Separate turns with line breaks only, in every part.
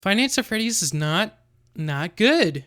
Five Nights at Freddy's is not good.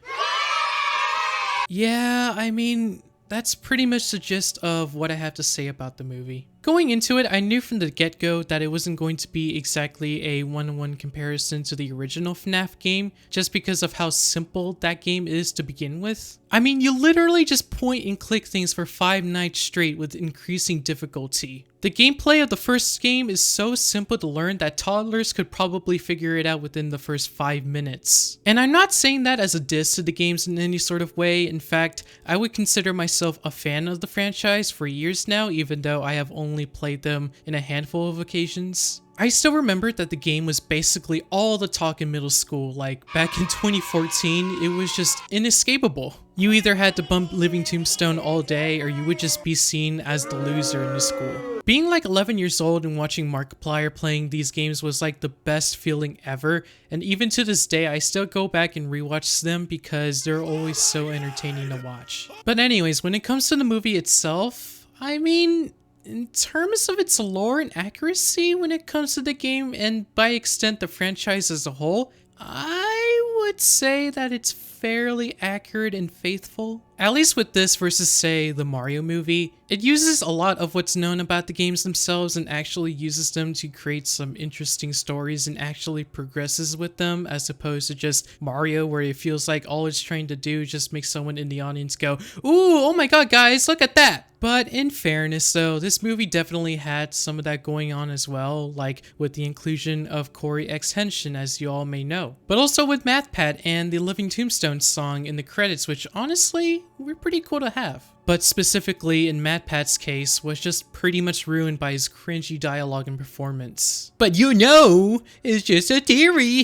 Yeah, I mean, that's pretty much the gist of what I have to say about the movie. Going into it, I knew from the get-go that it wasn't going to be exactly a one-on-one comparison to the original FNAF game, just because of how simple that game is to begin with. I mean, you literally just point and click things for 5 nights straight with increasing difficulty. The gameplay of the first game is so simple to learn that toddlers could probably figure it out within the first 5 minutes. And I'm not saying that as a diss to the games in any sort of way. In fact, I would consider myself a fan of the franchise for years now, even though I have only played them in a handful of occasions. I still remember that the game was basically all the talk in middle school. Like back in 2014, it was just inescapable. You either had to bump Living Tombstone all day or you would just be seen as the loser in the school. Being like 11 years old and watching Markiplier playing these games was like the best feeling ever, and even to this day I still go back and rewatch them because they're always so entertaining to watch. But anyways, when it comes to the movie itself, I mean, in terms of its lore and accuracy when it comes to the game, and by extent the franchise as a whole, I would say that it's fairly accurate and faithful. At least with this versus, say, the Mario movie, it uses a lot of what's known about the games themselves and actually uses them to create some interesting stories and actually progresses with them, as opposed to just Mario where it feels like all it's trying to do is just make someone in the audience go, "Ooh, oh my god guys, look at that!" But in fairness though, this movie definitely had some of that going on as well, like with the inclusion of Corey X Henshin, as you all may know. But also with MathPat and the Living Tombstone song in the credits, which honestly were pretty cool to have. But specifically in MathPat's case was just pretty much ruined by his cringy dialogue and performance. But you know, it's just a theory.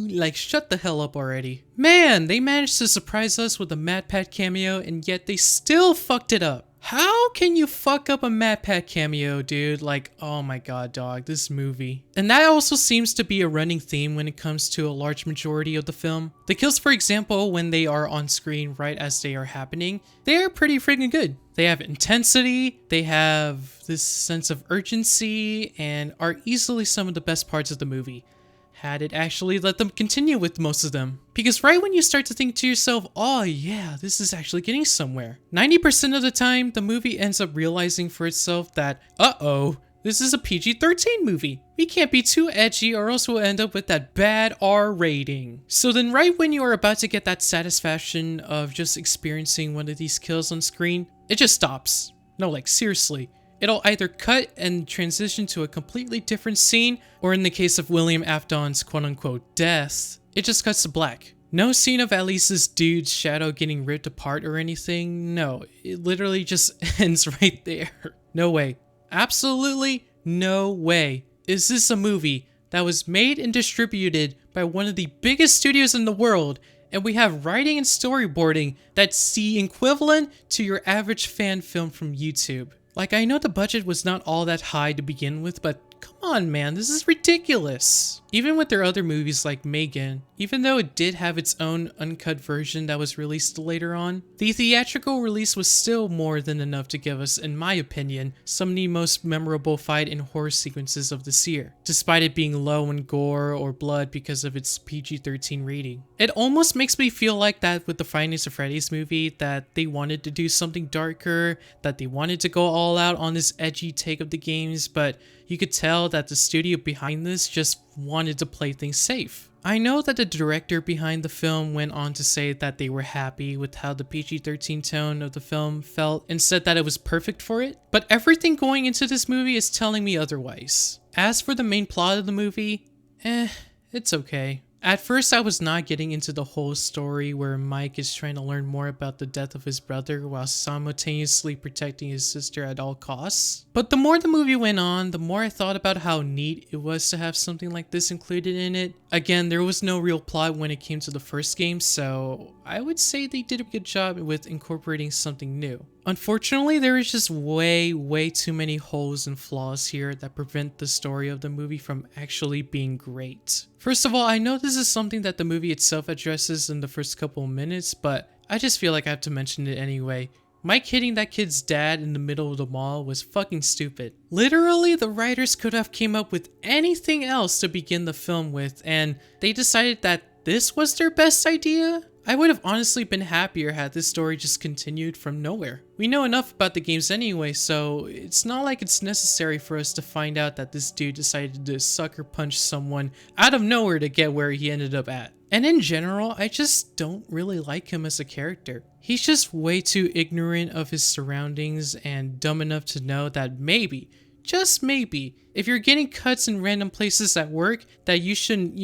Like, shut the hell up already. Man, they managed to surprise us with a MathPat cameo and yet they still fucked it up. How can you fuck up a MathPat cameo, dude? Like, oh my god, dog, this movie. And that also seems to be a running theme when it comes to a large majority of the film. The kills, for example, when they are on screen right as they are happening, they are pretty freaking good. They have intensity, they have this sense of urgency, and are easily some of the best parts of the movie. Had it actually let them continue with most of them. Because right when you start to think to yourself, oh yeah, this is actually getting somewhere, 90% of the time, the movie ends up realizing for itself that, uh-oh, this is a PG-13 movie. We can't be too edgy or else we'll end up with that bad R rating. So then right when you are about to get that satisfaction of just experiencing one of these kills on screen, it just stops. No, like seriously. It'll either cut and transition to a completely different scene, or in the case of William Afton's quote-unquote death, it just cuts to black. No scene of Alice's dude's shadow getting ripped apart or anything. No, it literally just ends right there. No way. Absolutely no way is this a movie that was made and distributed by one of the biggest studios in the world, and we have writing and storyboarding that's the equivalent to your average fan film from YouTube. Like, I know the budget was not all that high to begin with, but come on, man, this is ridiculous. Even with their other movies like Megan, even though it did have its own uncut version that was released later on, the theatrical release was still more than enough to give us, in my opinion, some of the most memorable fight and horror sequences of this year, despite it being low in gore or blood because of its PG-13 rating. It almost makes me feel like that with the Five Nights at Freddy's movie, that they wanted to do something darker, that they wanted to go all out on this edgy take of the games, but you could tell that the studio behind this just wanted to play things safe. I know that the director behind the film went on to say that they were happy with how the PG-13 tone of the film felt and said that it was perfect for it, but everything going into this movie is telling me otherwise. As for the main plot of the movie, it's okay. At first, I was not getting into the whole story where Mike is trying to learn more about the death of his brother while simultaneously protecting his sister at all costs. But the more the movie went on, the more I thought about how neat it was to have something like this included in it. Again, there was no real plot when it came to the first game, so I would say they did a good job with incorporating something new. Unfortunately, there is just way too many holes and flaws here that prevent the story of the movie from actually being great. First of all, I know this is something that the movie itself addresses in the first couple of minutes, but I just feel like I have to mention it anyway. Mike hitting that kid's dad in the middle of the mall was fucking stupid. Literally, the writers could have came up with anything else to begin the film with, and they decided that this was their best idea? I would have honestly been happier had this story just continued from nowhere. We know enough about the games anyway, so it's not like it's necessary for us to find out that this dude decided to sucker punch someone out of nowhere to get where he ended up at. And in general, I just don't really like him as a character. He's just way too ignorant of his surroundings and dumb enough to know that maybe, just maybe, if you're getting cuts in random places at work, that you shouldn't,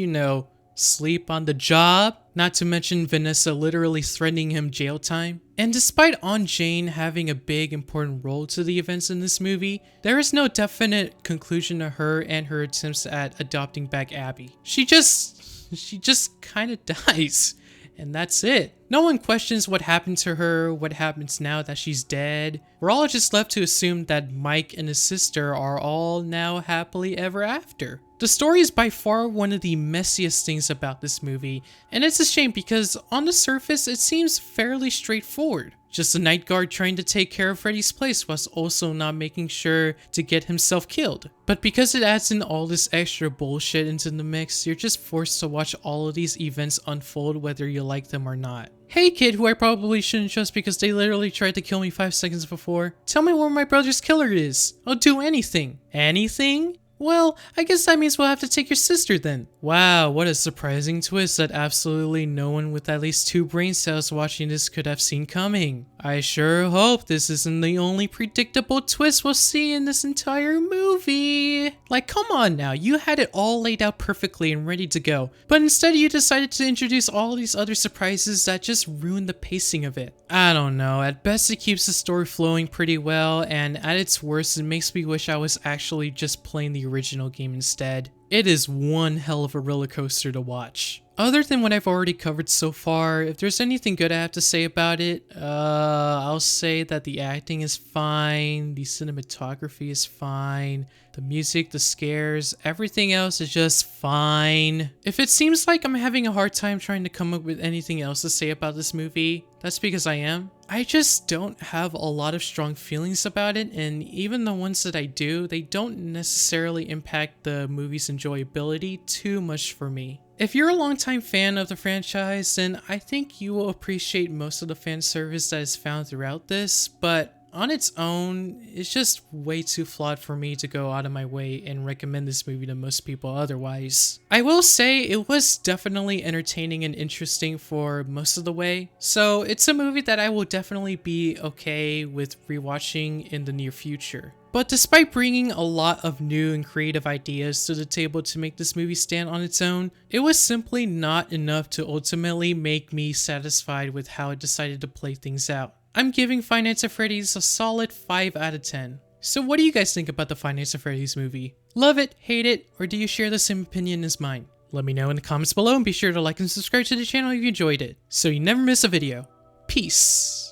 sleep on the job. Not to mention Vanessa literally threatening him jail time. And despite Aunt Jane having a big important role to the events in this movie, there is no definite conclusion to her and her attempts at adopting back Abby. She just kind of dies. And that's it. No one questions what happened to her, what happens now that she's dead. We're all just left to assume that Mike and his sister are all now happily ever after. The story is by far one of the messiest things about this movie, and it's a shame because on the surface it seems fairly straightforward. Just a night guard trying to take care of Freddy's place whilst also not making sure to get himself killed. But because it adds in all this extra bullshit into the mix, you're just forced to watch all of these events unfold whether you like them or not. Hey kid who I probably shouldn't trust because they literally tried to kill me 5 seconds before. Tell me where my brother's killer is. I'll do anything. Anything? Well, I guess that means we'll have to take your sister then. Wow, what a surprising twist that absolutely no one with at least 2 brain cells watching this could have seen coming. I sure hope this isn't the only predictable twist we'll see in this entire movie. Like, come on now, you had it all laid out perfectly and ready to go, but instead you decided to introduce all these other surprises that just ruined the pacing of it. I don't know, at best it keeps the story flowing pretty well, and at its worst it makes me wish I was actually just playing the original game instead. It is one hell of a roller coaster to watch. Other than what I've already covered so far, if there's anything good I have to say about it, I'll say that the acting is fine, the cinematography is fine, the music, the scares, everything else is just fine. If it seems like I'm having a hard time trying to come up with anything else to say about this movie, that's because I am. I just don't have a lot of strong feelings about it, and even the ones that I do, they don't necessarily impact the movie's enjoyability too much for me. If you're a longtime fan of the franchise, then I think you will appreciate most of the fan service that is found throughout this, but on its own, it's just way too flawed for me to go out of my way and recommend this movie to most people otherwise. I will say it was definitely entertaining and interesting for most of the way, so it's a movie that I will definitely be okay with rewatching in the near future. But despite bringing a lot of new and creative ideas to the table to make this movie stand on its own, it was simply not enough to ultimately make me satisfied with how it decided to play things out. I'm giving Five Nights at Freddy's a solid 5 out of 10. So what do you guys think about the Five Nights at Freddy's movie? Love it, hate it, or do you share the same opinion as mine? Let me know in the comments below and be sure to like and subscribe to the channel if you enjoyed it, so you never miss a video. Peace.